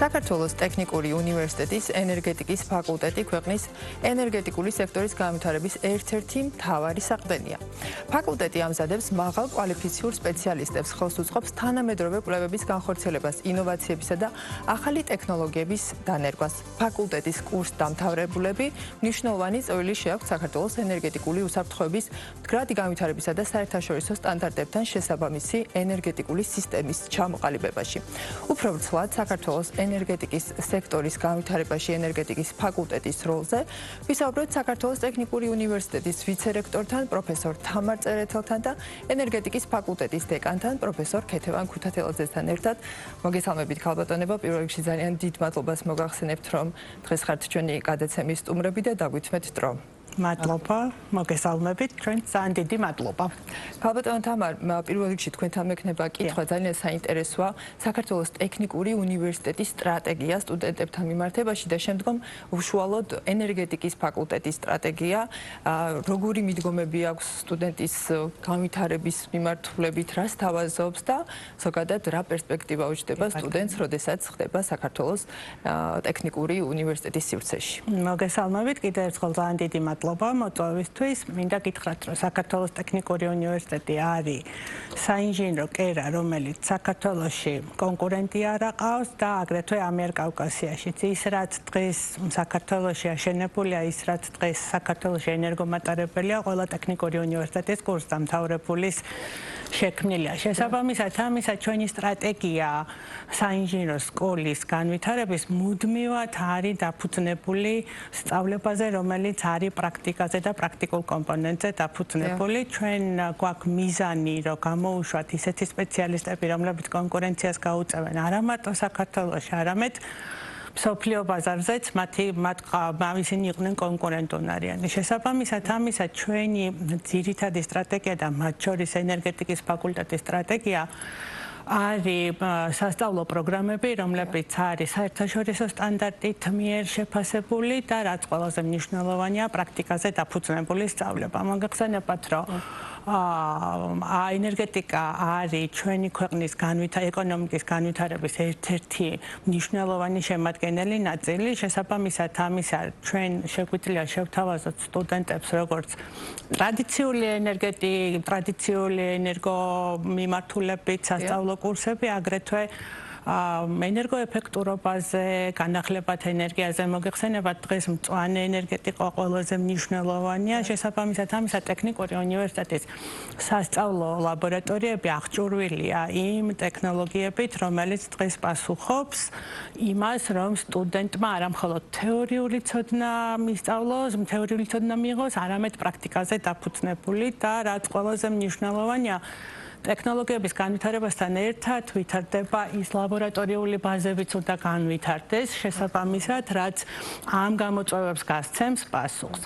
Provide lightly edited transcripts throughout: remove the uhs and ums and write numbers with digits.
საქართველოს ტექნიკური უნივერსიტეტის ენერგეტიკის ფაკულტეტი ქვეყნის ენერგეტიკული სექტორის განვითარების ერთ-ერთი მთავარი საყრდენია. ფაკულტეტი ამზადებს მაღალ კვალიფიციურ სპეციალისტებს, ხელს უწყობს თანამედროვე კვლევების განხორციელებას, ინოვაციებისა და ახალი ტექნოლოგიების დანერგვას. ფაკულტეტის კურსდამთავრებულები მნიშვნელოვანი წვლილი შეაქვთ საქართველოს ენერგეტიკული უსაფრთხოების მდგრადი განვითარებისა და საერთაშორისო სტანდარტებთან შესაბამისი ენერგეტიკული სისტემის ჩამოყალიბებაში. უფრო ვრცლად საქართველოს ენერგეტიკის სექტორის განვითარებაში ენერგეტიკის ფაკულტეტის როლზე ვისაუბრებთ საქართველოს ტექნიკური უნივერსიტეტის ვიცე-რექტორთან პროფესორ თამარ წერეთელთან და ენერგეტიკის ფაკულტეტის დეკანთან პროფესორ ქეთევან ქუთათელაძესთან ერთად. მოგესალმებით ქალბატონებო, პირველ რიგში ძალიან დიდ მადლობას მოგახსენებთ, რომ დღეს ხართ ჩვენი გადაცემის სტუმრები და დაგვითმეთ დრო. მადლობა, მოგესალმებით, ჩვენ ძალიან დიდი მადლობა. ქალბატონ თამარ, პირველ რიგში თქვენთან მექნება კითხვა ძალიან საინტერესოა საქართველოს ტექნიკური უნივერსიტეტის სტრატეგია სტუდენტებთან მიმართებაში და შემდგომ უშუალოდ ენერგეტიკის ფაკულტეტის სტრატეგია. როგორი მიდგომები აქვს სტუდენტის განვითარების მიმართულებით, რას თავაზობს და ზოგადად რა პერსპექტივა უჩნდება სტუდენტს, როდესაც ხდება საქართველოს ტექნიკური უნივერსიტეტის სივრცეში. მოგესალმებით, კიდევ ერთხელ ძალიან დიდი მადლობა მოწვევისთვის. მინდა გითხრათ, რომ საქართველოს ტექნიკური უნივერსიტეტი არის საინჟინრო კერა, რომელიც საქართველოში კონკურენტი არ აყავს და აგრეთვე ამიერკავკასიაშიც. ის რაც დღეს საქართველოში აშენებულია, ის რაც დღეს საქართველოში ენერგომატარებელია, ყველა ტექნიკური უნივერსიტეტის კურსდამთავრებულის შექმნილია. შესაბამისად ამისა ჩვენი სტრატეგია საინჟინრო სკოლის განვითარების მუდმივად არის დაფუძნებული სწავლებაზე, რომელიც არის პრაქტიკაზე და პრაქტიკულ კომპონენტზე დაფუძნებული. ჩვენ გვაქვს მიზანი, რომ გამოუშვათ ისეთი სპეციალისტები, რომლებიც კონკურენციას გაუწევენ არა მარტო საქართველოში, არამედ მსოფლიო ბაზარზეც ისინი იყვნენ კონკურენტუნარიანი. შესაბამისად ამისა ჩვენი ძირითადი სტრატეგია და მათ შორის ენერგეტიკის ფაკულტეტის სტრატეგია არის სასწავლო პროგრამები, რომლებიც არის საერთაშორისო სტანდარტით მიერ შეფასებული და რაც ყველაზე მნიშვნელოვანია, პრაქტიკაზე დაფუძნებული სწავლება. მოგეხსენებათ, რომ ენერგეტიკა არის ჩვენი ქვეყნის ეკონომიკის განვითარების ერთ-ერთი მნიშვნელოვანი შემადგენელი ნაწილი. შესაბამისად ამისა ჩვენ შეგვიძლია შევთავაზოთ სტუდენტებს როგორც ტრადიციული ენერგომიმართულებით სასწავლო კურსები, აგრეთვე ენერგოეფექტურობაზე, განახლებათ ენერგიაზე. მოგეხსენებათ, დღეს მწვანე ენერგეტიკა ყველაზე მნიშვნელოვანია. შესაბამისად ამისა ტექნიკური უნივერსიტეტის სასწავლო ლაბორატორიები აღჭურვილია იმ ტექნოლოგიებით, რომელიც დღეს პასუხობს იმას, რომ სტუდენტმა არა მხოლოდ თეორიული ცოდნა მისწავლოს, თეორიული ცოდნა მიიღოს, არამედ პრაქტიკაზე დაფუძნებული და რაც ყველაზე მნიშვნელოვანია, ტექნოლოგიების განვითარებასთან ერთად ვითარდება ის ლაბორატორიული ბაზებიც უნდა განვითარდეს, შესაბამისად, რაც ამ გამოწვევებს გასცემს პასუხს.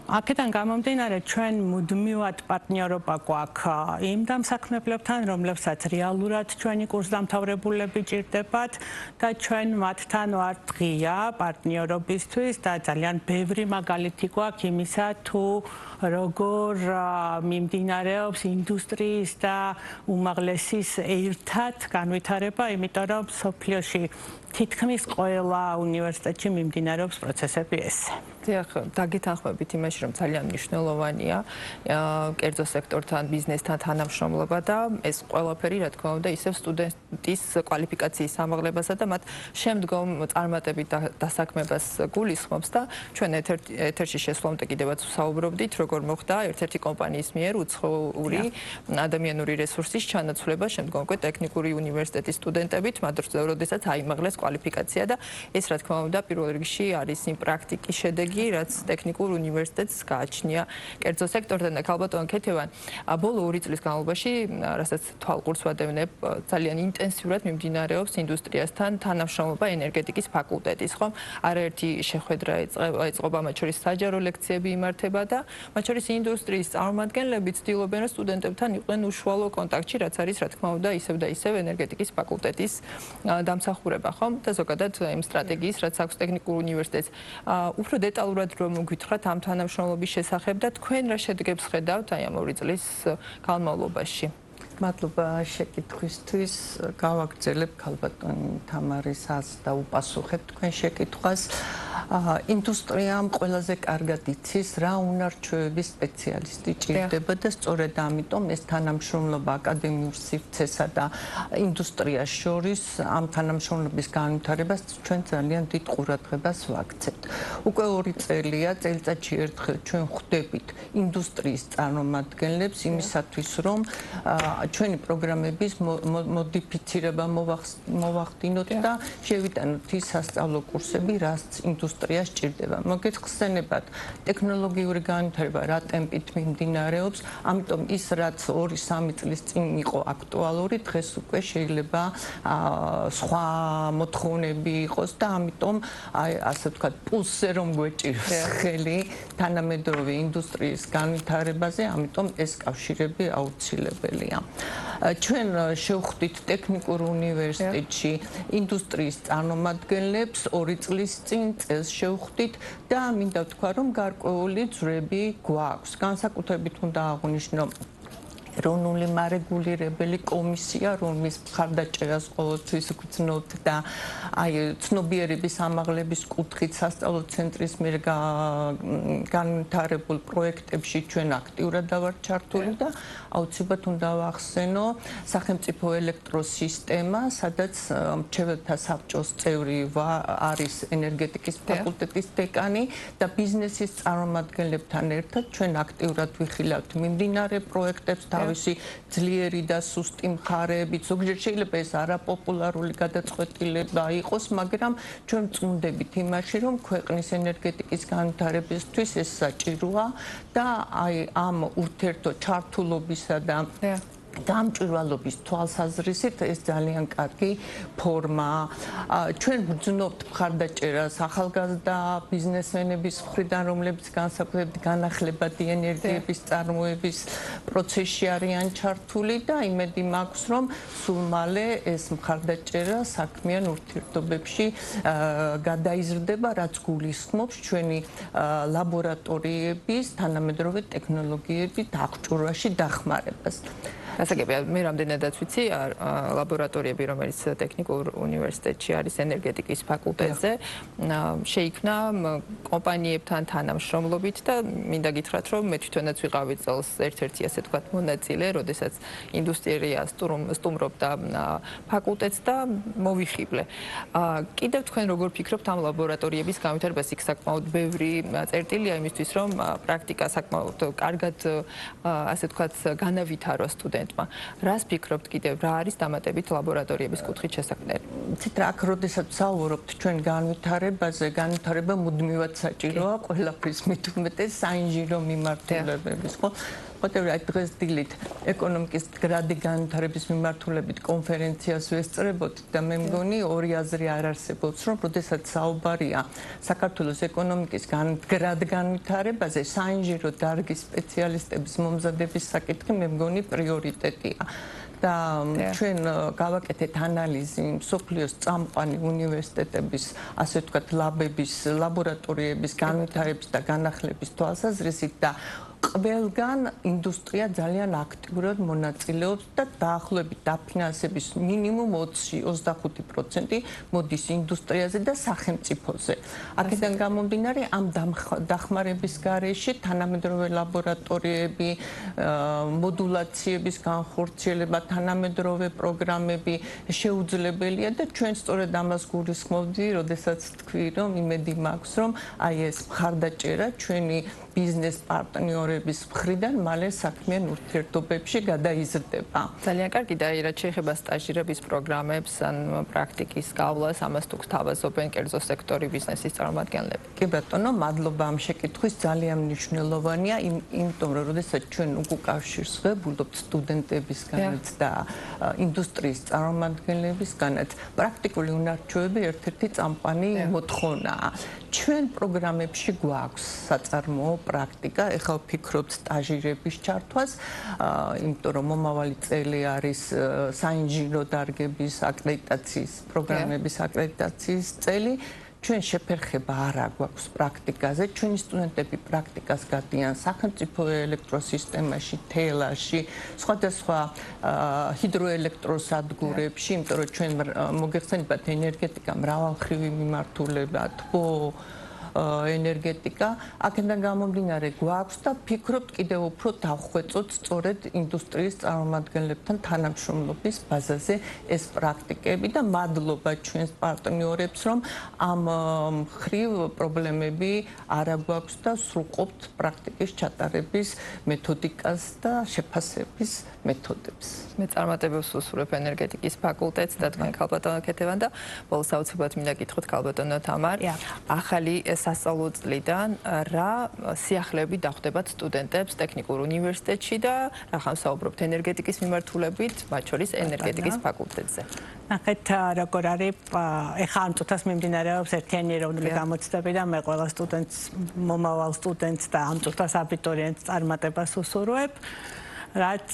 აქედან გამომდინარე, ჩვენ მუდმივად პარტნიორობა გვაქვს იმ დამსაქმებლებთან, რომლებსაც რეალურად ჩვენი კურსდამთავრებულები ჭირდებათ და ჩვენ მათთან ვართ ღია პარტნიორობისთვის და ძალიან ბევრი მაგალითი გვაქვს იმისა, თუ როგორ მიმდინარეობს ინდუსტრიის და უმაღლესის ერთად განვითარება, იმიტომ რომ სოფლიოში თითქმის ყველა უნივერსიტეტში მიმდინარეობს პროცესები ესე. დიახ, დაგეთანხმებით იმაში, რომ ძალიან მნიშვნელოვანია კერძო სექტორთან, ბიზნესთან თანამშრომლობა და ეს ყველაფერი, რა თქმა უნდა, ისევ სტუდენტის კვალიფიკაციის ამაღლებასა და მათ შემდგომ წარმატებით დასაქმებას გულისხმობს და ჩვენ ეთერში შესვლამდე კიდევაც ვსაუბრობდით, როგორ მოხდა ერთ-ერთი კომპანიის მიერ უცხოური ადამიანური რესურსის ჩანაცვლება, შემდგომ უკვე ტექნიკური უნივერსიტეტის სტუდენტებით, მათ როდესაც აიმაღლეს კვალიფიკაცია და ეს, რა თქმა უნდა, პირველ რიგში არის იმ პრაქტიკის შედეგი, რაც ტექნიკურ უნივერსიტეტს გააჩნია კერძო სექტორთან და ქალბატონ ქეთევან, ბოლო 2 წლის განმავლობაში, რასაც თვალყურს ვადევნებ, ძალიან ინტენსიურად მიმდინარეობს ინდუსტრიასთან თანამშრომლობა ენერგეტიკის ფაკულტეტის, ხომ? არაერთი შეხვედრა ეწყობა, მათ შორის საჯარო ლექციები იმართება და მათ შორის ინდუსტრიის წარმომადგენლები ცდილობენ, რომ სტუდენტებთან იყვნენ უშუალო კონტაქტში, რაც არის, რა თქმა უნდა, ისევ და ისევ ენერგეტიკის ფაკულტეტის დამსახურება, ხომ? და ზოგადად იმ სტრატეგიის, რაც აქვს ტექნიკურ უნივერსიტეტს. უფრო დეტალურად რომ გითხრათ ამ თანამშრომლობის შესახებ და თქვენ რა შედეგებს ხედავთ აი ამ 2 წლის განმავლობაში? მადლობა შეკითხვისთვის. გავაგრძელებ ქალბატონი თამარის აზრს და უპასუხებ თქვენ შეკითხვას. ინდუსტრიამ ყველაზე კარგად იცის, რა უნარჩვევების სპეციალისტი ჭირდება და სწორედ ამიტომ ეს თანამშრომლობა აკადემიურ სივრცესა და ინდუსტრიას შორის ამ თანამშრომლობის განვითარებას ჩვენ ძალიან დიდ ყურადღებას ვაქცევთ. უკვე 2 წელია, წელიწადში ერთხელ ჩვენ ხვდებით ინდუსტრიის წარმომადგენლებს იმისათვის, რომ ჩვენი პროგრამების მოდიფიცირება მოვახდინოთ და შევიტანოთ ის სასწავლო კურსები, რაც ინდუსტრიას ჭირდება. მოგეხსენებათ, ტექნოლოგიური განვითარება რა ტემპით მიმდინარეობს, ამიტომ ის რაც 2-3 წლის წინ იყო აქტუალური, დღეს უკვე შეიძლება სხვა მოთხოვნები იყოს და ამიტომ ასე ვთქვათ, პულსზე რომ გვეჭიროს ხელი თანამედროვე ინდუსტრიის განვითარებაზე, ამიტომ ეს კავშირები აუცილებელია. ჩვენ შევხვდით ტექნიკურ უნივერსიტეტში ინდუსტრიის წარმომადგენლებს 2 წლის წინ წელს შევხვდით და მინდა ვთქვა, რომ გარკვეული ძვრები გვაქვს. განსაკუთრებით უნდა აღვნიშნო ეროვნული მარეგულირებელი კომისია, რომლის მხარდაჭერას ყოველთვის ვგრძნობთ და ცნობიერების ამაღლების კუთხით სასწავლო ცენტრის მიერ განვითარებულ პროექტებში ჩვენ აქტიურად ვართ ჩართული და აუცილებლად უნდა ვახსენო სახელმწიფო ელექტროსისტემა, სადაც მრჩეველთა საბჭოს წევრი არის ენერგეტიკის ფაკულტეტის დეკანი და ბიზნესის წარმომადგენლებთან ერთად ჩვენ აქტიურად ვიხილავთ მიმდინარე პროექტებს თავისი ძლიერი და სუსტი მხარეებით. ზოგჯერ შეიძლება ეს არაპოპულარული გადაწყვეტილება იყოს, მაგრამ ჩვენ წუნდებით იმაში, რომ ქვეყნის ენერგეტიკის განვითარებისთვის ეს საჭიროა და ამ ურთიერთო ჩართულობისა და გამჭვირვალობის თვალსაზრისით ეს ძალიან კარგი ფორმაა. ჩვენ ვგრძნობთ მხარდაჭერას ახალგაზრდა ბიზნესმენების მხრიდან, რომლებიც განსაკუთრებით განახლებადი ენერგიების წარმოების პროცესში არიან ჩართული და იმედი მაქვს, რომ სულ მალე ეს მხარდაჭერა საქმიან ურთიერთობებში გადაიზრდება, რაც გულისხმობს ჩვენი ლაბორატორიების თანამედროვე ტექნოლოგიებით აღჭურვაში დახმარებას. ასაგებია, მე რამდენადაც ვიცი, ლაბორატორიები, რომელიც ტექნიკურ უნივერსიტეტში არის ენერგეტიკის ფაკულტეტზე, შეიქმნა კომპანიებთან თანამშრომლობით და მინდა გითხრათ, რომ მე თვითონაც ვიყავი წელს ერთ-ერთი ასე ვთქვათ მონაწილე, როდესაც ინდუსტრია სტუმრობდა ფაკულტეტს და მოვიხიბლე. კიდევ თქვენ როგორ ფიქრობთ ამ ლაბორატორიების განვითარებას? იქ საკმაოდ ბევრი წერტილია იმისთვის, რომ პრაქტიკა საკმაოდ კარგად ასე ვთქვათ განავითაროს სტუდენტ. რას ფიქრობთ კიდევ, რა არის დამატებით ლაბორატორიების კუთხით შესაქმნელი? ცით რა, აქ როდესაც ვსაუბრობთ ჩვენ განვითარებაზე, განვითარება მუდმივად საჭიროა ყველაფრის მით უმეტეს საინჟინრო მიმართულებების, ხო? Whatever I დღეს დილით ეკონომიკის გრადი განვითარების მიმართულებით კონფერენციას ვესწრებოთ და მე მგონი ორი აზრი არ არსებობს, რომ როდესაც საუბარია საქართველოს ეკონომიკის გრად განვითარებაზე, საინჟინრო დარგის სპეციალისტების მომზადების საკითხი მე მგონი პრიორიტეტია. და ჩვენ გავაკეთეთ ანალიზი მსოფლიოს წამყვანი უნივერსიტეტების, ასე ვთქვათ, ლაბების, ლაბორატორიების განვითარების და განახლების თვალსაზრისით და ყველგან ინდუსტრია ძალიან აქტიურად მონაწილეობს და დაახლოებით დაფინანსების მინიმუმ 20-25% მოდის ინდუსტრიაზე და სახელმწიფოზე. აქედან გამომდინარე, ამ დახმარების გარეშე თანამედროვე ლაბორატორიები, მოდულაციების განხორციელება, თანამედროვე პროგრამები შეუძლებელია და ჩვენ სწორედ ამას გულისხმობდი, როდესაც თქვი, რომ იმედი მაქვს, რომ აი ეს მხარდაჭერა ჩვენი ბიზნეს პარტნიორების მხრიდან მალე საქმიან ურთიერთობებში გადაიზრდება. ძალიან კარგი და რაც შეეხება სტაჟირების პროგრამებს ან პრაქტიკის გავლას, ამას თუ გთავაზობენ კერძო სექტორი ბიზნესის წარმომადგენლები. კი ბატონო, მადლობა ამ შეკითხვის, ძალიან მნიშვნელოვანია, იმიტომ რომ როდესაც ჩვენ უკავშირს ვებულობთ სტუდენტებისგანაც და ინდუსტრიის წარმომადგენლებისგანაც, პრაქტიკული უნარჩვევები ერთ-ერთი წამყვანი მოთხოვნაა. ჩვენ პროგრამებში გვაქვს საწარმოო პრაქტიკა, ეხლა ვფიქრობთ სტაჟირების ჩართვას, იმიტომ რომ მომავალი წელი არის საინჟინრო დარგების აკრედიტაციის პროგრამების აკრედიტაციის წელი. ჩვენ შეფერხება არ აქვს პრაქტიკაზე. ჩვენი სტუდენტები პრაქტიკას გადიან სახელმწიფო ელექტროსისტემაში, თელაში, სხვადასხვა ჰიდროელექტროსადგურებში, იმიტომ რომ ჩვენ მოგეხსენებათ ენერგეტიკა მრავალმხრივი მიმართულება, თბო ენერგეტიკა, აქედან გამომდინარე გვაქვს და ფიქრობთ კიდევ უფრო დავხვეწოთ სწორედ ინდუსტრიის წარმომადგენლებთან თანამშრომლობის ბაზაზე ეს პრაქტიკები და მადლობა ჩვენს პარტნიორებს, რომ ამ მხრივ პრობლემები არ გვაქვს და სრულყოფთ პრაქტიკის ჩატარების მეთოდიკას და შეფასების მეთოდებს. მე წარმატებებს ვუსურვებ ენერგეტიკის ფაკულტეტს და თქვენ ქალბატონო ქეთევან და ბოლოს აუცილებლად მინდა გითხოთ ქალბატონო თამარ, ახალი სასწავლო წლიდან რა სიახლეები დახვდებათ სტუდენტებს ტექნიკურ უნივერსიტეტში და რა ხანსაუბრობთ ენერგეტიკის მიმართულებით, მათ შორის ენერგეტიკის ფაკულტეტზე. ნახეთ როგორ არის ეხლა ამ წუთას მიმდინარეობს ერთიანი ეროვნული გამოცდები და მე ყველა სტუდენტს, მომავალ სტუდენტს და ამ წუთას აბიტურიენტს წარმატებას ვუსურვებ. რაც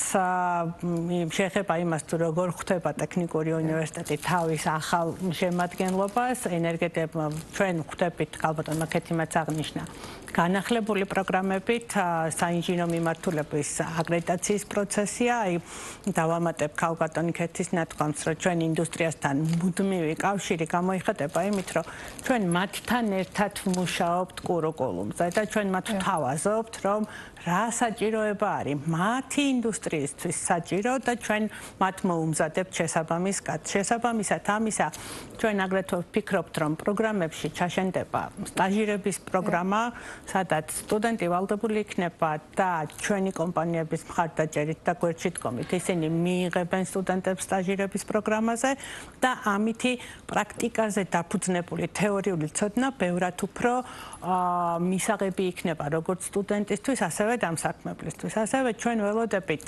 შეეხება იმას, თუ როგორ ხვდება ტექნიკური უნივერსიტეტი თავის ახალ შემადგენლობას, ენერგეტიკა ჩვენ ხვდებით, ქალბატონმა ქეთიმაც აღნიშნა, განახლებული პროგრამებით საინჟინრო მიმართულების აკრედიტაციის პროცესია. აი დავამატებ ქალბატონი ქეთის ნათქვამს, რომ ჩვენ ინდუსტრიასთან მუდმივი კავშირი გამოიხატება იმით, რომ ჩვენ მათთან ერთად ვმუშაობთ კურიკულუმზე და ჩვენ მათ ვთავაზობთ, რომ რა საჭიროება არის მათი ინდუსტრიისთვის საჭირო და ჩვენ მათ მოუმზადებთ შესაბამის კადრს. შესაბამისად ამისა, ჩვენ აგრეთვე ვფიქრობთ, რომ პროგრამებში ჩაშენდება სტაჟირების პროგრამა, სადაც სტუდენტი ვალდებული იქნება და ჩვენი კომპანიების მხარდაჭერით და გვერდში დგომით ისინი მიიღებენ სტუდენტებს სტაჟირების პროგრამაზე და ამითი პრაქტიკაზე დაფუძნებული თეორიული ცოდნა ბევრად უფრო მისაღები იქნება როგორც სტუდენტისთვის, ასევე დამსაქმებლისთვის. ასევე ჩვენ ველოდებით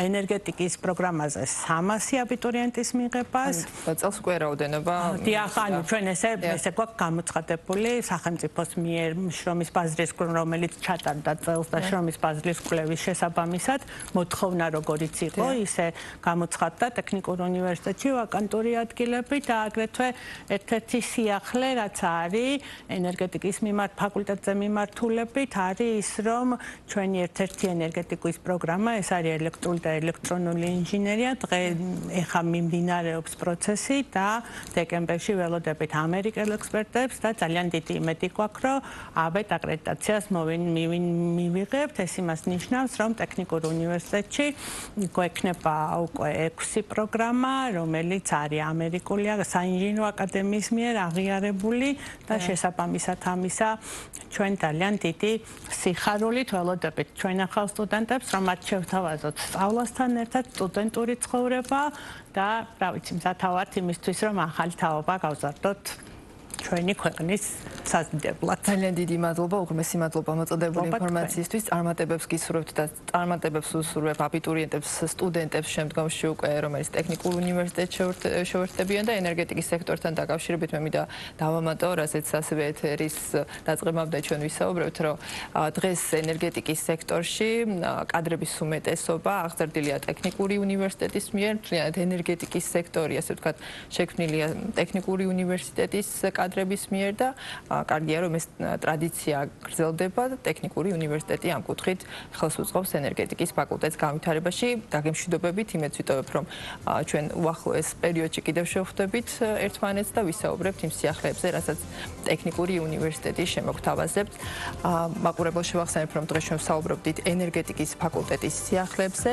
ენერგეტიკის პროგრამაზე 300 აბიტურიენტის მიღებას. წელს უკვე რაოდენობა. დიახ, ანუ ჩვენ ესე გვაქვს გამოცხადებული სახელმწიფოს მიერ შრომის ბაზრის კვლევა, რომელიც ჩატარდა წელს და შრომის ბაზრის კვლევის შესაბამისად, მოთხოვნა როგორიც იყო, ისე გამოცხადდა ტექნიკურ უნივერსიტეტში ვაკანტური ადგილები და აგრეთვე ერთ-ერთი სიახლე, რაც არის ენერგეტიკის ფაკულტეტზე მიმართულებით, არის ის, რომ ჩვენი ერთ-ერთი ენერგეტიკის პროგრამა, ეს არის ელექტრული და ელექტრონული ინჟინერია, ეხლა მიმდინარეობს პროცესი და დეკემბერში ველოდებით ამერიკელ ექსპერტებს და ძალიან დიდი იმედი გვაქვს, რომ აბეთ აკრედიტაციას მივიღებთ. ეს იმას ნიშნავს, რომ ტექნიკურ უნივერსიტეტში გვექნება უკვე 6 პროგრამა, რომელიც არის ამერიკული საინჟინრო აკადემიის მიერ აღიარებული და შესაბამისად ამისა ჩვენ ძალიან დიდი სიხარულით ველოდებით ჩვენ ახალ სტუდენტებს, რომ მათ შევთავაზოთ სწავლასთან ერთად სტუდენტური ცხოვრება და რა ვიცი, მზათავართ იმისთვის, რომ ახალი თაობა გავზარდოთ ჩვენი ქვეყნის საზრდებლად. ძალიან დიდი მადლობა, უღრმესი მადლობა მოწოდებული ინფორმაციისთვის. წარმატებებს გისურვებთ და წარმატებებს ვუსურვებ აბიტურიენტებს, სტუდენტებს შემდგომში უკვე, რომელიც ტექნიკურ უნივერსიტეტში შევერთდებიან და ენერგეტიკის სექტორთან დაკავშირებით მე მინდა დავამატო, რასაც ასევე ეთერის დაწყებამდე ჩვენ ვისაუბრებთ, რომ დღეს ენერგეტიკის სექტორში კადრების უმეტესობა აღზრდილია ტექნიკური უნივერსიტეტის მიერ, მთლიანად ენერგეტიკის სექტორი, ასე ვთქვათ, შექმნილია ტექნიკური უნივერსიტეტის კადრების მიერ და კარგია რომ ეს ტრადიცია გრძელდება და ტექნიკური უნივერსიტეტი ამ კუთხით ხელს უწყობს ენერგეტიკის ფაკულტეტის განვითარებაში. დაგემშვიდობებით, იმედს ვიტოვებ, რომ ჩვენ უახლოეს პერიოდში კიდევ შევხვდებით ერთმანეთს და ვისაუბრებთ იმ სიახლეებზე, რასაც ტექნიკური უნივერსიტეტი შემოგთავაზებთ. მაყურებელს შევახსენებ, რომ დღეს ჩვენ ვსაუბრობდით ენერგეტიკის ფაკულტეტის სიახლეებზე.